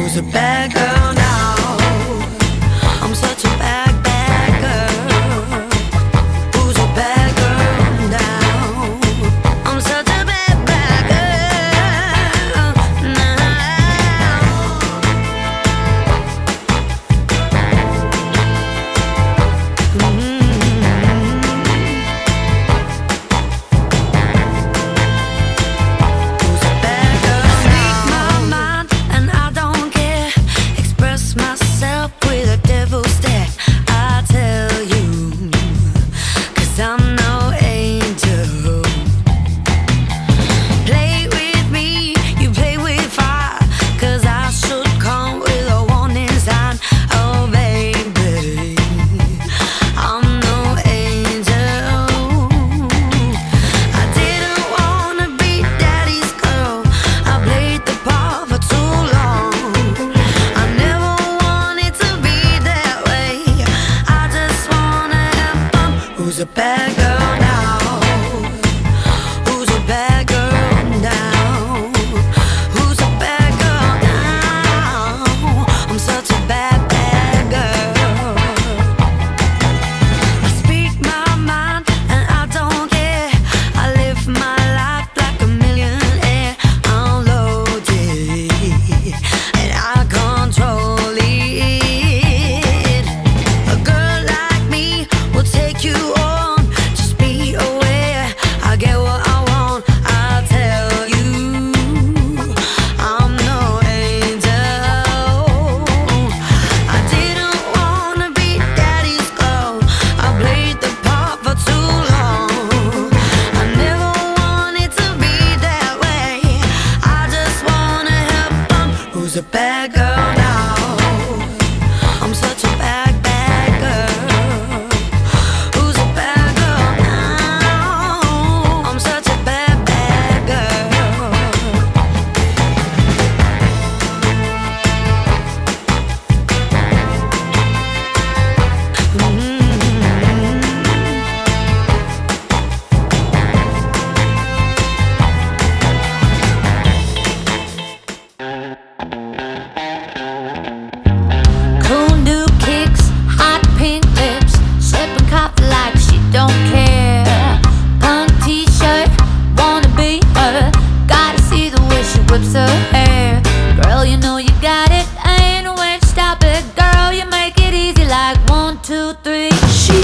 Who's a bad girl now? I'm such a bad, bad girl. Who's a bad girl now? I'm such a bad, bad girl now. Who's a bad girl now? Speak my mind and I don't care. Express myself with a devil stare. I tell you, 'cause I'm no angel. Play with me, you play with fire, 'cause I should come with a warning sign. Oh baby, I'm no angel. I didn't wanna be daddy's girl. I played the part for too long. I never wanted to be that way. I just wanna have fun. Who's a bad girl now? Who's a bad girl now? Who's a bad girl now? I'm such a bad, bad girl. I speak my mind and I don't care. I live my life like a millionaire. I'm loaded and I control it. A girl like me will take you on. Just be aware, I get what I want. I'll tell you, I'm no angel. I didn't wanna be daddy's girl. I played the part for too long. I never wanted to be that way. I just wanna have fun. Who's a bad girl now? I'm such a bad, bad girl. Who's a bad girl now? I'm such a bad, bad girl. Cool new kicks, hot pink lips, sipping coffee like she don't care. Punk t-shirt, wanna be her. Gotta see the way she whips her hair. Girl, you know you got it, ain't no way to stop it. Girl, you make it easy like 1, 2, 3. She